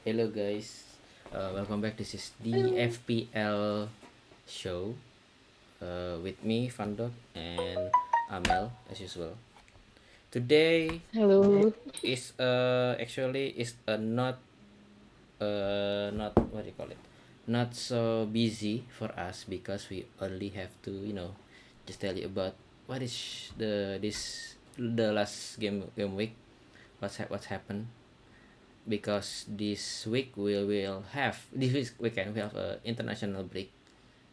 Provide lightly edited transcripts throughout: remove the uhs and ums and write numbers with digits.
Hello guys, welcome back. This is the Hello. FPL show with me, Fandok, and Amel as usual. Today Hello. is actually is not what do you call it? Not so busy for us because we only have to just tell you about what is the last game week, what's happened because this week we will have this weekend we have a international break.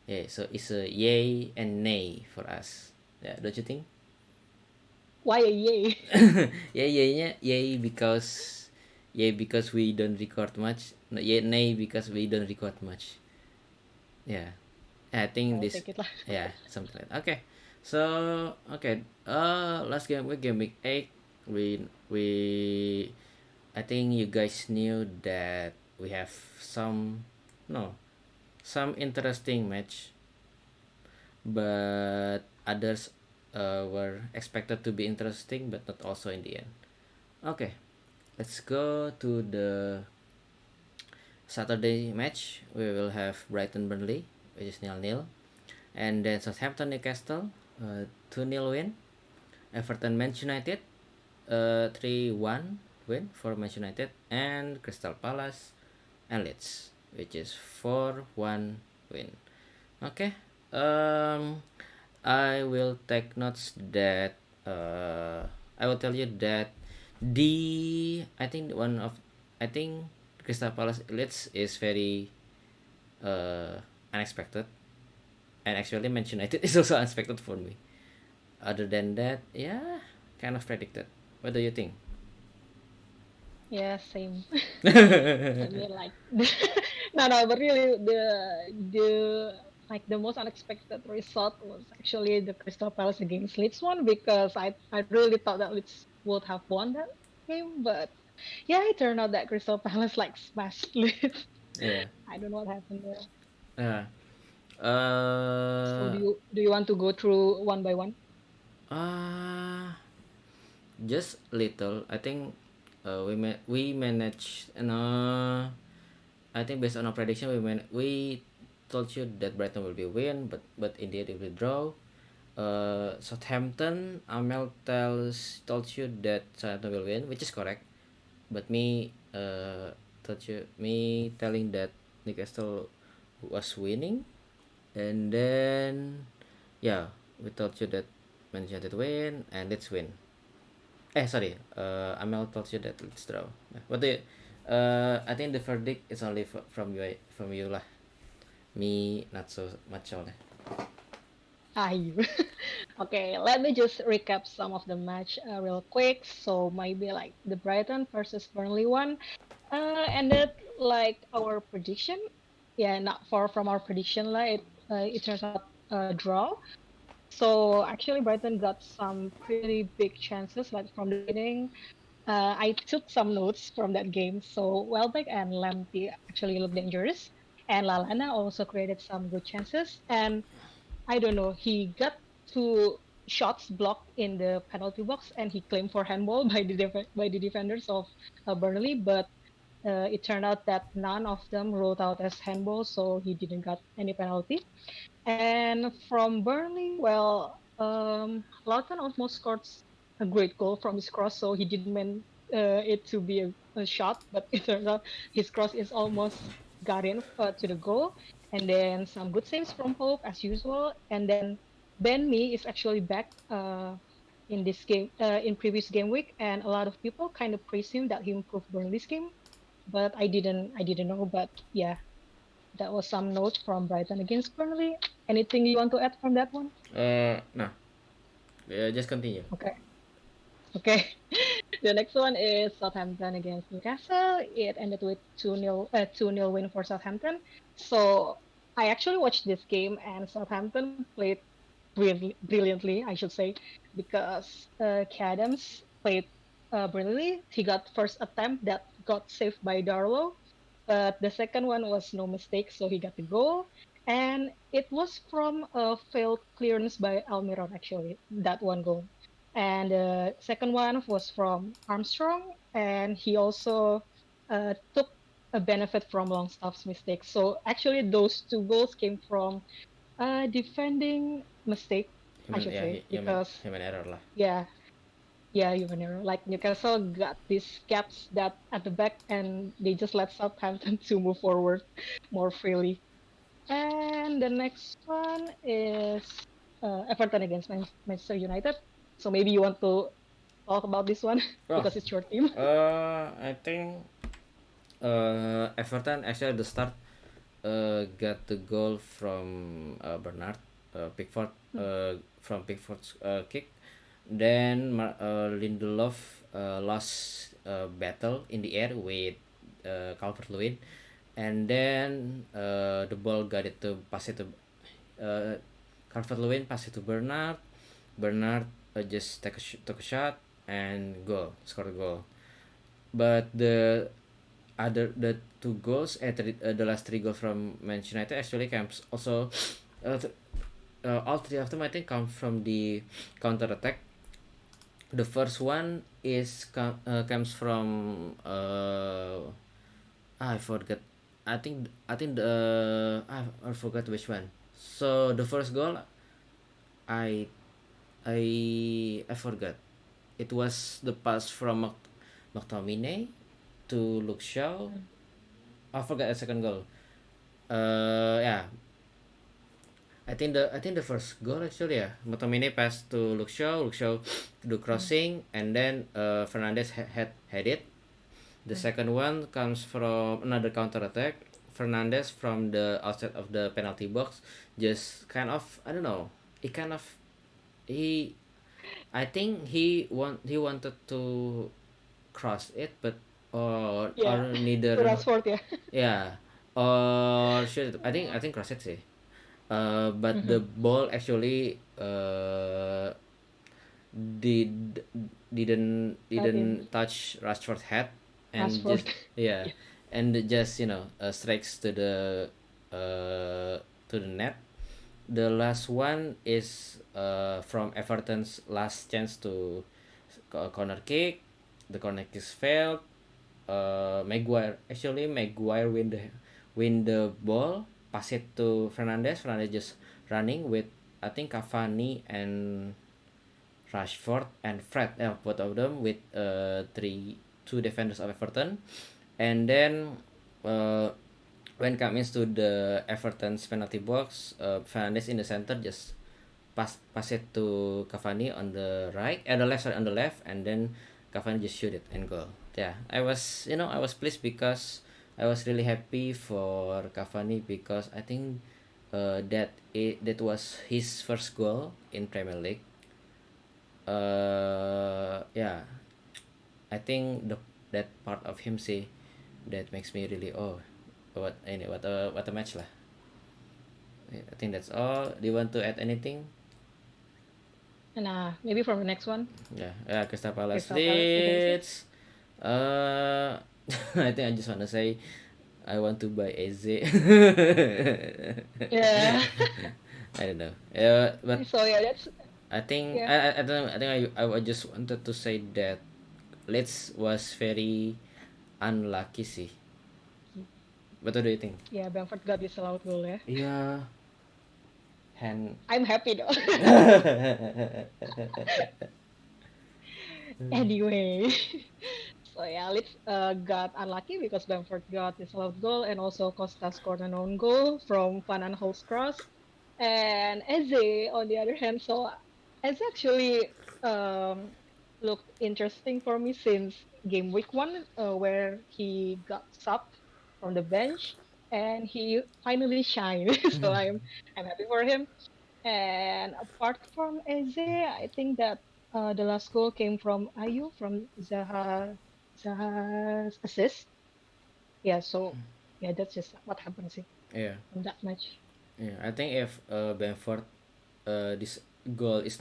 Yeah, so it's a yay and nay for us. Yeah, don't you think? Why a yay? Yeah, yay because we don't record much. No, yeah, nay because we don't record much. Yeah, I think I'll this. take it lah. Yeah, something like that. Okay, so okay. Last game we game week 8. We I think you guys knew that we have some no some interesting match, but others were expected to be interesting, but not also in the end. Okay, let's go to the Saturday match. We will have Brighton Burnley, which is nil-nil, and then Southampton Newcastle, 2-0 win. Everton Manchester United, 3-1 win for Manchester United, and Crystal Palace and Leeds, which is 4-1 win. Okay. Um, I will take notes that I will tell you that I think I think Crystal Palace Leeds is very uh unexpected, and actually Manchester United is also unexpected for me. Other than that, yeah, kind of predicted. What do you think? Yeah, same. I mean, like, no, but really, the like the most unexpected result was actually the Crystal Palace against Leeds one because I really thought that Leeds would have won that game, but yeah, it turned out that Crystal Palace like smashed Leeds. Yeah. I don't know what happened there. Uh, So uh, do you want to go through one by one? uh, just little. I think we managed. I think based on our prediction, we told you that Brighton will be win, but indeed it will draw. Southampton, Amel told you that Southampton will win, which is correct. But me telling that Newcastle was winning, and then yeah, we told you that Manchester United win and let's win. Sorry. Amel told you that let's draw. But I think the verdict is only from you lah. Me not so much only. Ah, you. Okay, let me just recap some of the match real quick. So maybe like the Brighton versus Burnley one ended like our prediction. Yeah, not far from our prediction. Like it turns out a draw. So actually, Brighton got some pretty big chances like from the beginning. I took some notes from that game. So Welbeck and Lamptey actually looked dangerous, and Lalana also created some good chances. And I don't know. He got two shots blocked in the penalty box, and he claimed for handball by the defenders of Burnley. But it turned out that none of them wrote out as handball, so he didn't got any penalty. And from Burnley, well, Lawton almost scored a great goal from his cross, so he didn't mean it to be a shot, but it turns out his cross is almost got in to the goal. And then some good saves from Pope as usual. And then Ben Mee is actually back in this game, in previous game week, and a lot of people kind of praise him that he improved Burnley's game. But I didn't know. But yeah, that was some note from Brighton against Burnley. Anything you want to add from that one? No. Just continue. Okay. Okay. The next one is Southampton against Newcastle. It ended with 2-0 win for Southampton. So I actually watched this game and Southampton played brilliantly, I should say, because Kay Adams played brilliantly. He got first attempt that got saved by Darlow, but the second one was no mistake, so he got the goal. And it was from a failed clearance by Almiron, actually, that one goal. And the second one was from Armstrong, and he also took benefit from Longstaff's mistakes. So actually, those two goals came from defending mistake, I Human, should yeah, say, human because human error lah. yeah, yeah, human error. Like Newcastle got these gaps that at the back, and they just let Southampton to move forward more freely. And the next one is Everton against Manchester United. So maybe you want to talk about this one Oh, because it's your team. I think Everton actually at the start got the goal from Bernard Pickford from Pickford's kick. Then Lindelof lost battle in the air with Calvert-Lewin, and then the ball got it to pass it to uh, Calvert-Lewin, pass it to Bernard. Bernard just took a shot and goal, scored a goal. But the two goals, the last three goals from Manchester United actually comes also. Uh, all three of them I think come from the counter attack. The first one comes from I forgot. I think I forgot which one. So the first goal I I forgot. It was the pass from McTominay to Luke Shaw. I forgot the second goal. Yeah, I think the first goal actually, yeah. McTominay passed to Luke Shaw. Luke Shaw do Mm, crossing, and then Fernandez had it. The mm. second one comes from another counter attack. Fernandez from the outside of the penalty box just kind of, I don't know. He kind of he I think he wanted to cross it, but or Yeah, to neither, Rashford, yeah. yeah, or should I think cross it sih. But the Mhm. ball actually did Got in didn't touch Rashford's head, and just, Rashford. yeah, Yeah. and it just strikes uh, to the net. The last one is from Everton's last chance to corner kick. The corner kick failed. Maguire win the ball, pass it to Fernandez. Fernandez just running with, I think, Cavani and Rashford and Fred, both of them with two defenders of Everton, and then uh, when comes to the Everton's penalty box, Fernandes in the center just pass it to Cavani on the right, and the left side on the left, and then Cavani just shoot it and goal. Yeah, I was pleased because I was really happy for Cavani because I think that was his first goal in Premier League. Yeah, I think that part of him say that makes me really, oh, what a match lah. I think that's all. Do you want to add anything? And maybe from the next one, Yeah, yeah, Crystal Palace Crystal Palace against Leeds. Leeds. Uh, I think I just want to say I want to buy Eze. Yeah. I don't know. But So yeah, that's I think yeah, I don't know. I think I just wanted to say that Leeds was very unlucky sih. What do you think? yeah. Bamford got this allowed goal. Yeah, Yeah, hand. I'm happy though. Anyway, so yeah, Leeds got unlucky because Bamford got this allowed goal, and also Costa scored an own goal from Van Aanholt's cross. And Eze, on the other hand, so Eze actually looked interesting for me since game week one, where he got subbed from the bench and he finally shined. So I'm happy for him. And apart from Eze, I think that the last goal came from Ayu from Zaha's assist. Yeah, so yeah, that's just what happened see, Yeah, from that match. yeah. I think if Bamford this goal was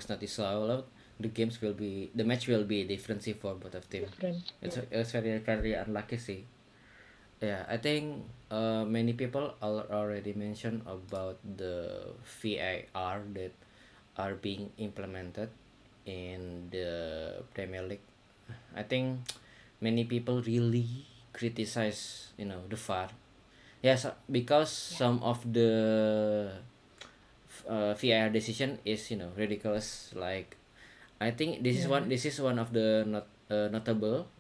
not disallowed, the match will be different sih for both of them. Different. Yeah. It's very very unlucky sih. Yeah, I think many people already mentioned about the VAR that are being implemented in the Premier League. I think many people really criticize the VAR. Yes, because Yeah. some of the VAR decision is ridiculous. Like I think this is one Yeah. this is one of the notable.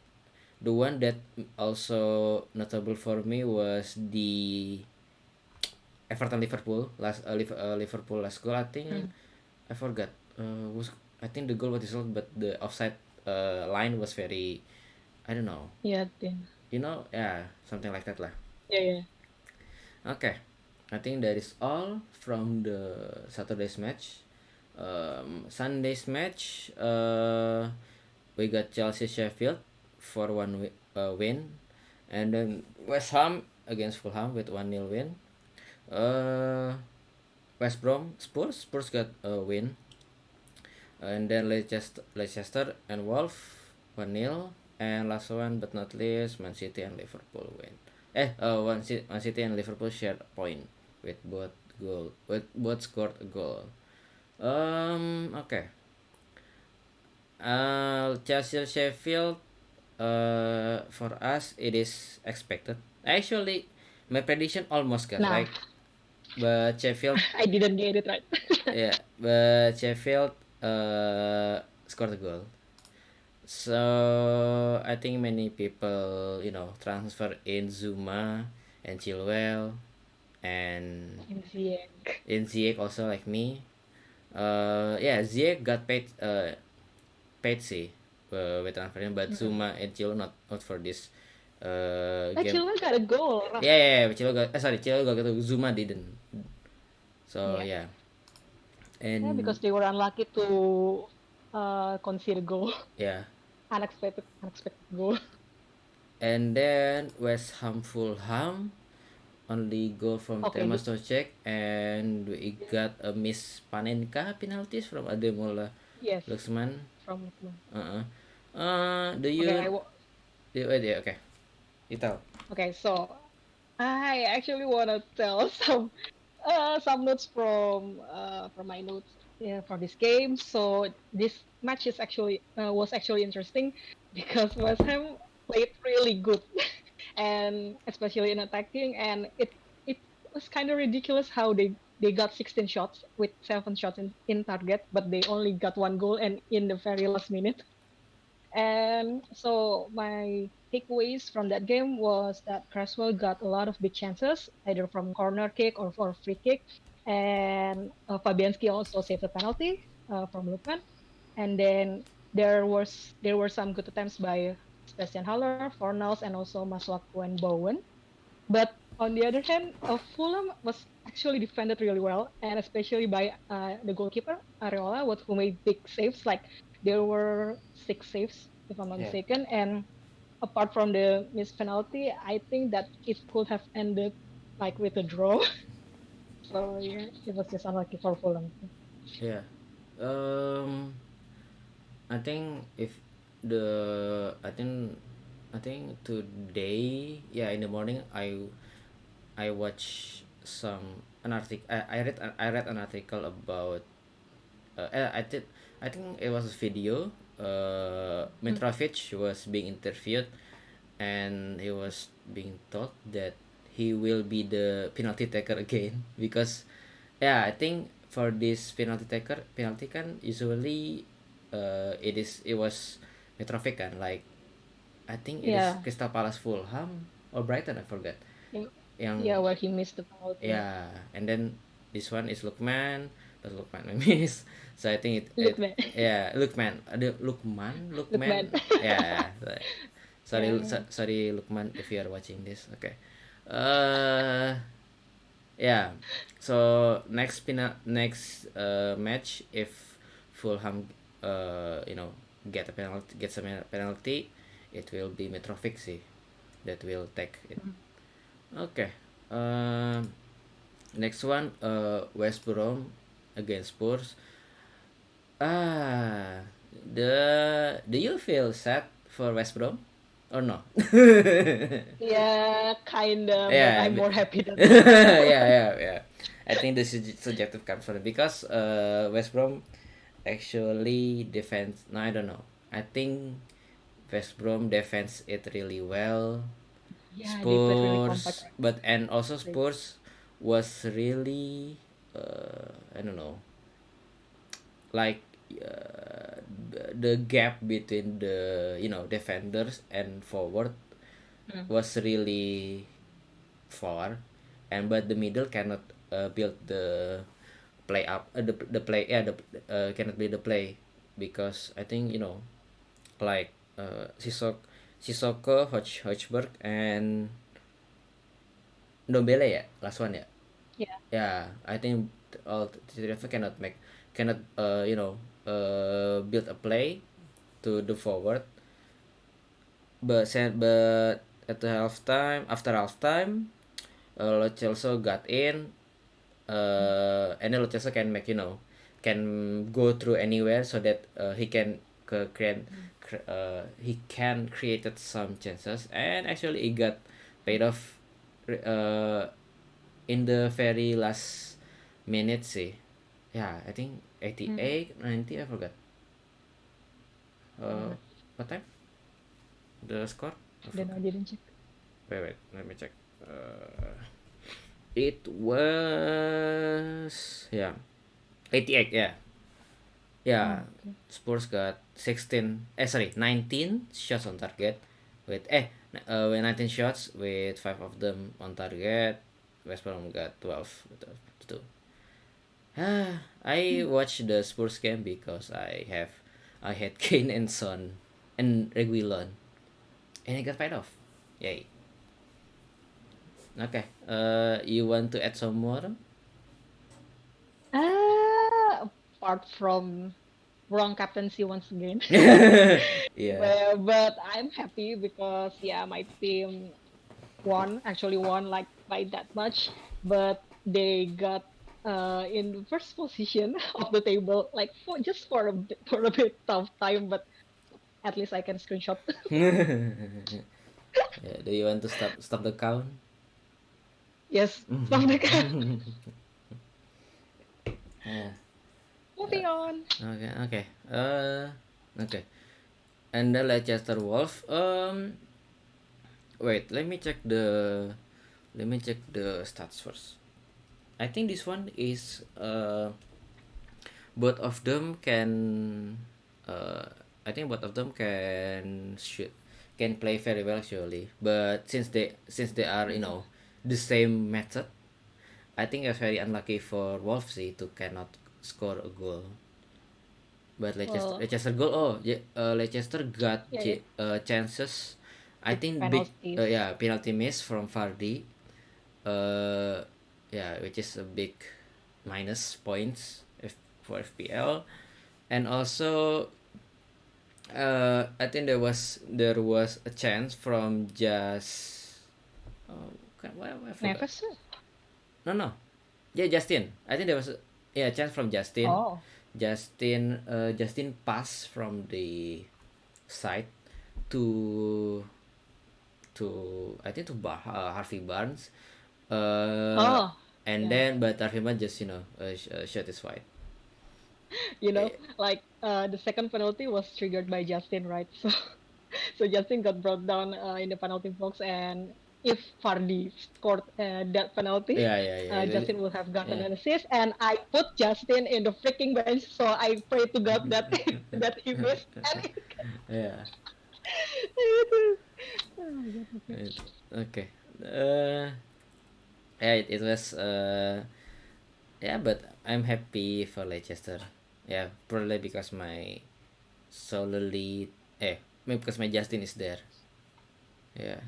The one that also notable for me was the Everton Liverpool Liverpool last goal. I think Mm. I forgot. Was I think the goal was result, but the offside line was very, I don't know. Yeah. Then. Yeah, something like that lah. Yeah. Yeah. Okay, I think that is all from the Saturday's match. Sunday's match, we got Chelsea Sheffield for win, and then West Ham against Fulham with 1-0 win. Uh, West Brom Spurs got a win, and then Leicester and Wolves 1-0, and last one but not least, Man City and Liverpool win. Man City and Liverpool shared a point with both scored a goal. Okay. Chelsea Sheffield. For us it is expected. Actually, my prediction almost got Nah, right, but Sheffield, I didn't get it right. yeah, but Sheffield scored a goal. So I think many people transfer in Zuma and Chilwell and In Ziyech. in Ziyech also like me. Yeah, Ziyech got paid sih with transfernya, but Mm. Zuma and Chilwell not for this game. Chilwell got a goal. Yeah, Chilwell got to Zuma didn't. So Yeah. yeah, Yeah, and because they were unlucky to concede a goal. yeah, Unexpected goal. and then West Ham Fulham only goal from Okay. Temas Socek, and we got a miss Panenka penalties from Ademola Yes, Luxman. from Lukman. Uh-uh. Do Okay, you wait, yeah, okay, you tell. okay. So I actually want to tell some notes from my notes, yeah, for this game. So this match is actually was actually interesting because West Ham played really good, and especially in attacking, and it was kind of ridiculous how they got 16 shots with 7 shots in target, but they only got 1 goal and in the very last minute. And so my takeaways from that game was that Cresswell got a lot of big chances, either from corner kick or for free kick. And Fabianski also saved a penalty from Lukman. And then there were some good attempts by Sebastian Haller, Fornals, and also Masuaku and Bowen. But on the other hand, Fulham was actually defended really well, and especially by the goalkeeper Areola, who made big saves. Like there were 6 saves, if I'm not Yeah. mistaken. And apart from the missed penalty, I think that it could have ended like with a draw. So yeah, it was just unlucky for Fulham. Yeah. Um, I think if I think today, yeah, in the morning I watch an article. I read an article about. I think it was a video. Mm. Mitrovic was being interviewed, and he was being told that he will be the penalty taker again because, yeah, I think for this penalty kan usually it was Mitrovic kan, like I think it is Yeah, Crystal Palace Fulham or Brighton, I forgot, yeah, yang yeah, where he missed the penalty. yeah, and then this one is Lukman, but Lukman miss. So I think it Look, man, yeah, Lukman, man. yeah. Sorry, Yeah. sorry Lukman if you are watching this. Okay. Uh yeah. So next match, if Fulham get a penalty, it will be Mitrovic sih that will take it. Okay. Um Next one, West Brom against Spurs. Ah, do you feel sad for West Brom or no? Yeah, kinda, but Yeah, I'm more happy than sad. yeah. I think this is subjective comes from it because West Brom actually defends. No, I don't know. I think West Brom defends it really well. Yeah, they played really compact, Spurs, but and also right? Spurs was really I don't know, like the gap between the defenders and forward Mm, was really far, and but the middle cannot build the play up the play yeah the cannot build the play because I think like Sissoko, Hojberg, and Ndombele ya last one ya. yeah. Yeah, I think all three of them cannot build a play to the forward. But at the halftime, after halftime, Lo Celso got in, and then Lo Celso can can go through anywhere so that he can create he can created some chances, and actually he got paid off uh, in the very last minute sih. Yeah, I think Mm. 88, 90, I forgot. Uh, Uh, what time? The score? I then I forgot. didn't check. Wait, let me check. It was, yeah, 88. Yeah, yeah. Oh, okay. Spurs got 16. Sorry, 19 shots on target. With 19 shots with five of them on target. West Brom got 12. 12. I Mm. watched the Spurs game because I had Kane and Son and Reguilon, and it got paid off. Yay. Okay. You want to add some more? Apart from wrong captaincy once again. Yeah. But I'm happy because yeah, my team actually won like by that much, but they got in the first position of the table like for a bit tough time, but at least I can screenshot. Yeah, do you want to stop the count? Yes, something like that. Yeah. Moving on. Okay. Okay. Okay. And the Leicester Wolf. Wait. Let me check the stats first. I think this one is both of them can uh I think both of them can play very well actually, but since they are Yeah. the same method, I think it's very unlucky for Wolves to cannot score a goal. But Well, Leicester goal, oh yeah, Leicester got yeah, yeah. chances, I With think big, penalties. yeah, penalty miss from Vardy, uh yeah, which is a big minus points for FPL. And also I think there was a chance from just why I forgot. Neves. No, no, yeah, Justin. I think there was a chance from Justin. Oh, Justin pass from the side to I think to Harvey Barnes. Uh, oh, and yeah. then but Harvey Barnes just shot his wide. Eh, Like the second penalty was triggered by Justin, right? So so Justin got brought down in the penalty box, and if Vardy scored that penalty, yeah, yeah, yeah, Justin would have gotten yeah, an assist. And I put Justin in the freaking bench, so I pray to God that that he missed. And yeah. oh my God, okay. Okay. Uh, yeah, it was yeah, but I'm happy for Leicester. Yeah, probably because my solely maybe because my Justin is there. Yeah.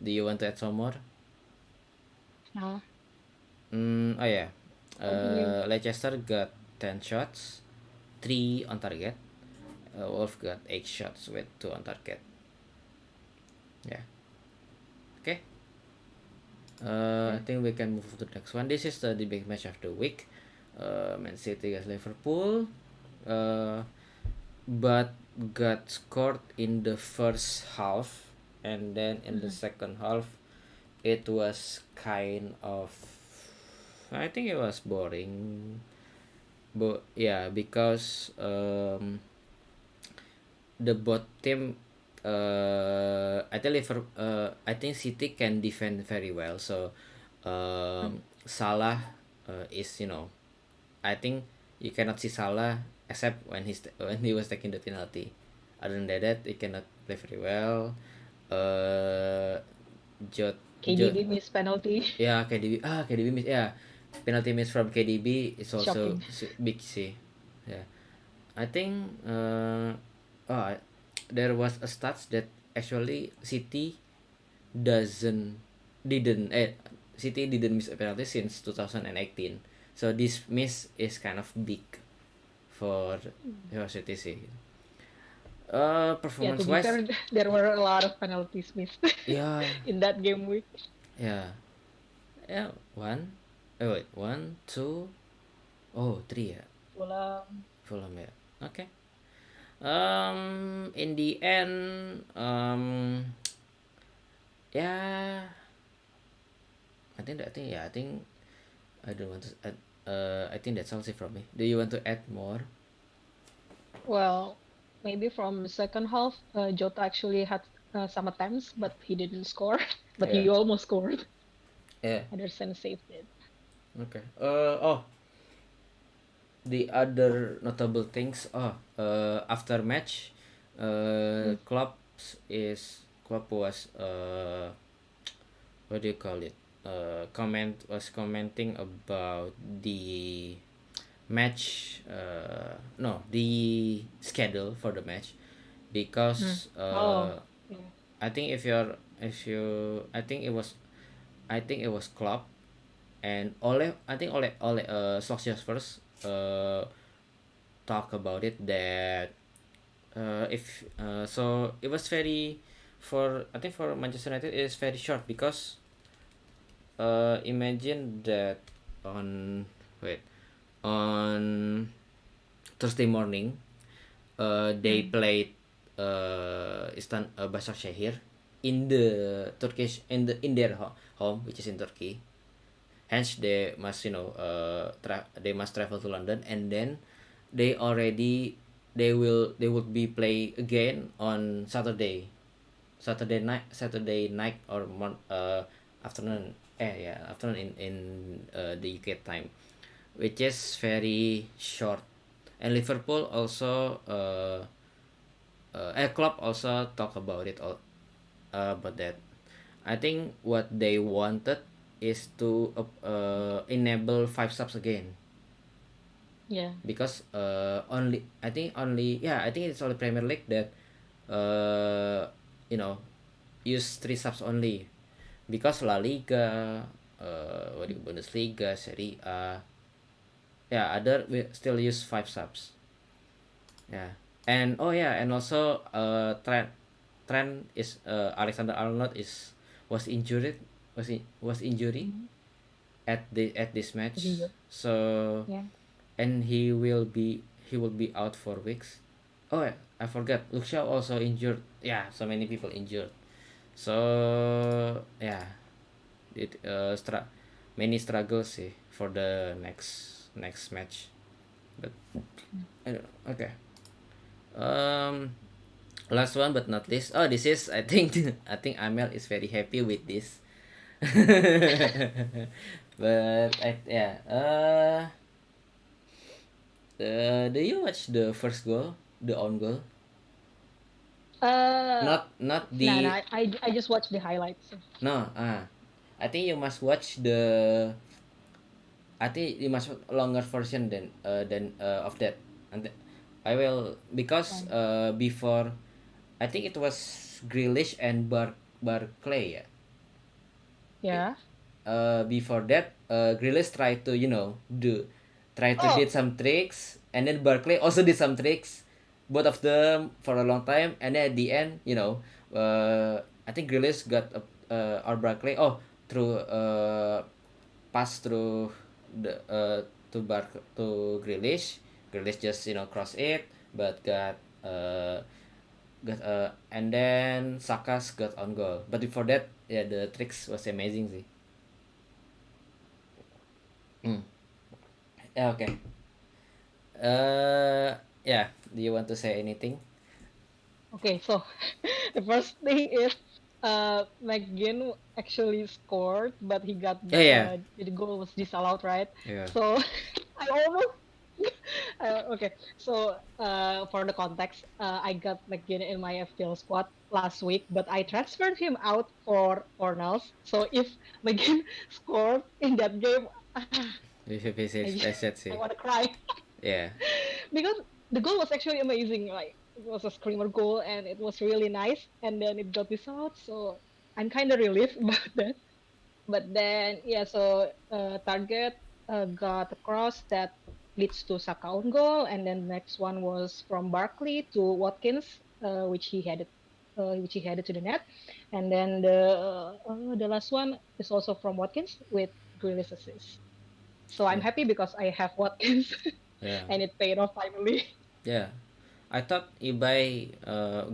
Do you want to add some more? Nah, Oh yeah. continue. Leicester got 10 shots, 3 on target. Wolf got 8 shots with 2 on target. Yeah. Okay. I Okay. think we can move to the next one. This is the big match of the week. Man City against Liverpool. Uh, but got scored in the first half, and then in the Mhm. second half, it was kind of. I think it was boring. But yeah, because the both team I think City can defend very well. So Mm. Salah is, I think you cannot see Salah except when he was taking the penalty. Other than that, he cannot play very well. Uh, Jot Jot KDB missed penalty. Yeah, KDB miss, yeah, penalty miss from KDB is also Shocking. big C. Yeah, I think oh, there was a stats that actually doesn't didn't City didn't miss a penalty since 2018. So this miss is kind of big for Mm. City sih. Yeah, to Performance be wise, fair, there were a lot of penalties missed yeah, in that game week. yeah, yeah. One, oh wait, one, two, oh three ya, Fulham. Fulham ya. Okay. In the end, yeah, I think I don't want to add. I think that's all sih from me. Do you want to add more? Well, maybe from the second half, Jota actually had some attempts, but he didn't score. But Yeah, he almost scored. yeah. Henderson saved it. Okay. Oh, the other notable things. After match, Mm. Klopp was what do you call it? Commenting about the match. No, the schedule for the match, Mm. because Oh, yeah. I think if you I think it was Klopp and Ole Solskjaer first talk about it, that if so it was very, for I think for Manchester United it is very short, because imagine that on wait on Thursday morning they Mm. played Başakşehir in the Turkish in their home, which is in Turkey. Hence they must, they must travel to London, and then they already they would be play again on Saturday night or afternoon, afternoon in the UK time, which is very short. And Liverpool also Klopp also talk about it all, about that. I think what they wanted is to enable five subs again, Yeah. because I think it's only Premier League that uh, you know use three subs only, because La Liga, Bundesliga, Serie A, yeah, other we still use five subs. Yeah, and oh yeah, and also Trent is Alexander Arnold is was injured was injury Mhm. at this Was match. injured. So Yeah. and he will be out for weeks. Oh yeah, I forgot. Luke Shaw also injured. Yeah, so many people injured. So yeah, many struggles sih for the next match. But Mm. I don't know. Okay. Um, Last one but not least. Oh, this is, I think I think Amel is very happy with this. But do you watch the first goal, the own goal? Uh, Not nah, nah. the I just watched the highlights. no. I think you must watch the. I think you must watch longer version than of that. And I will, because Um, before, I think it was Grealish and Barclay. Yeah. yeah. Before that, Grealish tried to, try to Oh, did some tricks, and then Barkley also did some tricks, both of them for a long time, and then at the end, I think Grealish got or Barkley, through pass through the to Grealish. Grealish just, cross it, but and then Saka's got on goal. But before that, yeah, the tricks was amazing sih. Mm. Yeah, okay. Uh, yeah. Do you want to say anything? Okay, so the first thing is McGinn actually scored, but he got Oh yeah, the goal was disallowed, right? yeah. So I almost okay. So for the context, I got McGinn in my FPL squad last week, but I transferred him out for Fornals. So if McGinn scored in that game, You should be I, safe, I see. want to cry. Yeah. Because the goal was actually amazing. Like it was a screamer goal and it was really nice. And then it got this out, so I'm kind of relieved about that. But then yeah, so target got a cross that leads to Saka own goal, and then the next one was from Barkley to Watkins, which he headed to the net, and then the last one is also from Watkins with Grealish assist. So I'm Yeah. happy because I have Watkins, Yeah. and it paid off finally. Yeah. I thought you buy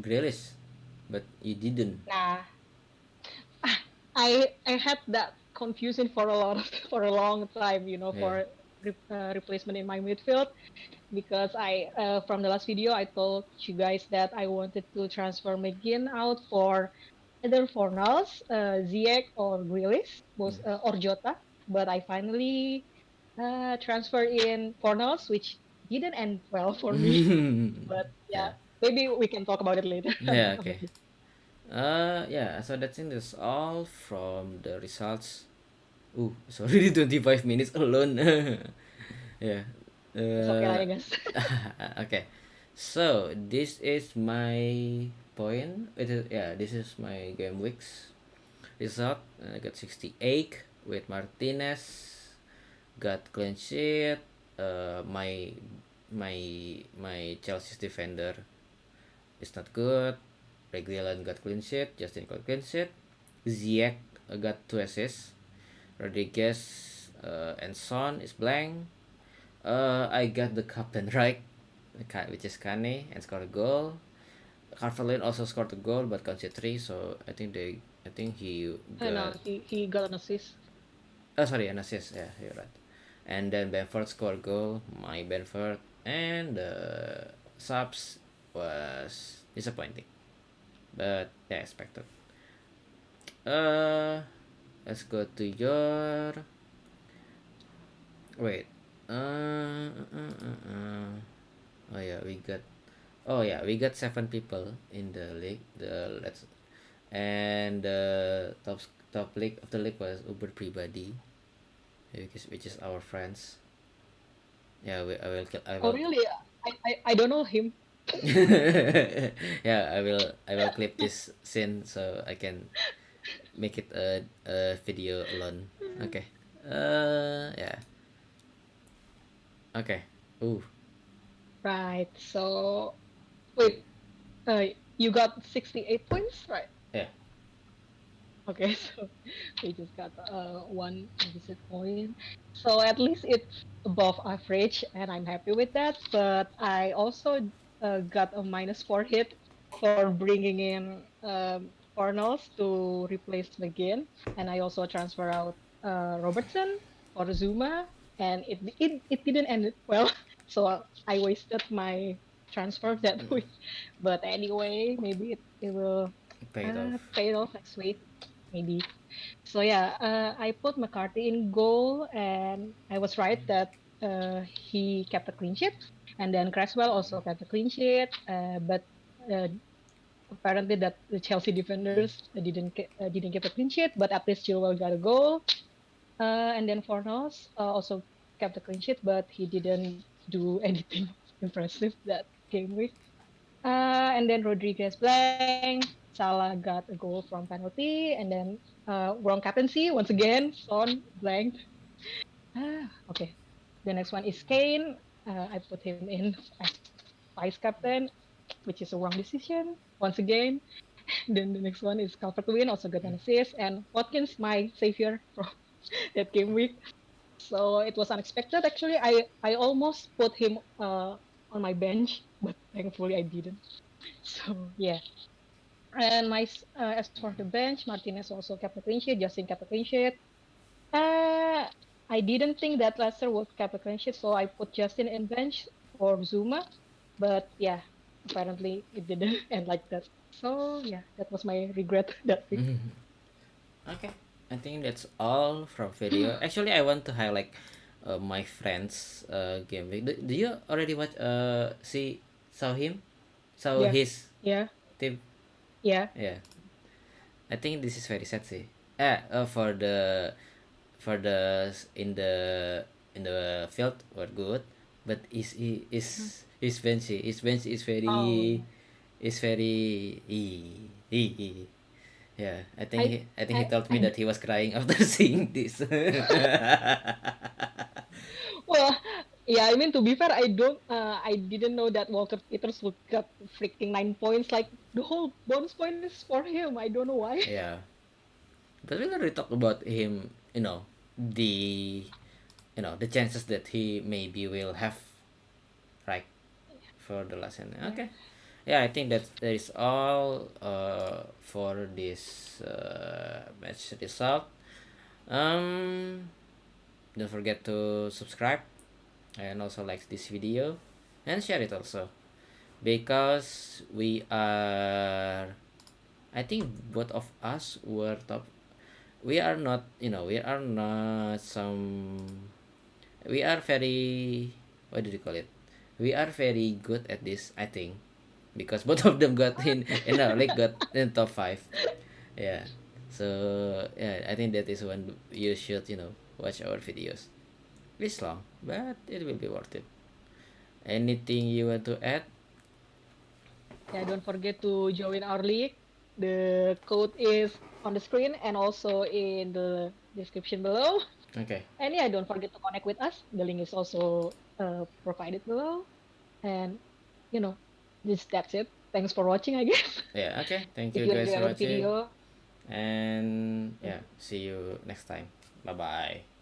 Grealish, but you didn't. Nah, I had that confusion for a lot of, for a long time, Yeah. for replacement in my midfield because I from the last video I told you guys that I wanted to transfer McGinn out for either Fornals, Ziyech or Grealish, both or Jota, but I finally transferred in Fornals, which didn't end well for me. But Yeah. yeah, maybe we can talk about it later. Yeah. Okay. Yeah. So that thing is all from the results. Ooh, sorry, 25 minutes alone. Yeah. It's okay lah, Uh, I guess. okay. So this is my point. Yeah. This is my game weeks result. I got 68 with Martinez. Got clean sheet. My my Chelsea's defender is not good. Reguilon got clean sheet. Justin got clean sheet. Ziyech got 2 assists. Rodriguez and Son is blank. I got the captain right, which is Kane, and scored a goal. Carvalho also scored a goal but conceded 3. So I think he No, got, he got an assist. oh sorry, an assist. Yeah, you're right. And then Benford scored a goal. My Benford, and the subs was disappointing, but yeah, expected. Uh, let's go to your wait. Oh yeah, we got 7 people in the league. The let's and the top league of the league was Uber Pribadi, which is our friends. Yeah, I Oh will. really? I don't know him. Yeah, I will clip this scene so I can make it a video alone. Okay. Yeah. Okay. Ooh. Right. So wait, uh, you got 68 points, right? Yeah. Okay, so we just got one visit point. So at least it's above average, and I'm happy with that. But I also got a -4 hit for bringing in Fornals to replace McGinn, and I also transfer out Robertson for Zuma, and it didn't end it well. So I wasted my transfer that week. But anyway, maybe it will Paid off. pay off next week maybe. So yeah, I put McCarthy in goal, and I was right that he kept a clean sheet, and then Cresswell also kept a clean sheet. But uh, apparently that the Chelsea defenders didn't keep a clean sheet, but at least Chilwell got a goal. And then Fornals also kept a clean sheet, but he didn't do anything impressive that game week. And then Rodriguez blank. Salah got a goal from penalty, and then wrong captaincy once again. Son blank. Okay. The next one is Kane. I put him in as vice captain, which is a wrong decision once again. Then the next one is Calvert-Lewin, also got an assist, and Watkins, my savior from that game week. So it was unexpected. Actually, I almost put him on my bench, but thankfully I didn't. So yeah. And as for the bench, Martinez also kept a clean sheet. Justin kept a clean sheet. Uh, I didn't think that Leicester would kept a clean sheet, so I put Justin in bench for Zuma. But yeah, apparently it didn't end like that. So yeah, that was my regret that week. Mhm. Okay, I think that's all from video. Actually, I want to highlight my friend's game week. Do you already watch saw him saw Yeah, his yeah, team? yeah. Yeah, I think this is very sad sih. For in the field were good, but Mhm. his bench is Oh very yeah. is very yeah. I I think he I told me that he was crying after seeing this. well, yeah. I mean, to be fair, I didn't know that Walker Peters would get freaking 9 points. Like the whole bonus point is for him. I don't know why. Yeah, but we already talked about him. The the chances that he maybe will have, right, for the last end. Yeah. Okay. Yeah, I think that is all for this match result. Um, don't forget to subscribe and also like this video and share it also, because we are, I think both of us were top. We are not, we are not we are very, what do you call it, we are very good at this, I think, because both of them got in, like got in top 5. Yeah, so yeah, I think that is when you should, watch our videos. It's long, but it will be worth it. Anything you want to add? Yeah, don't forget to join our league. The code is on the screen and also in the description below. Okay. And yeah, don't forget to connect with us. The link is also provided below. And you know, that's it. Thanks for watching, I guess. Yeah, okay, thank If you you guys enjoy for our watching, video, and thank yeah, you. see you next time. Bye bye.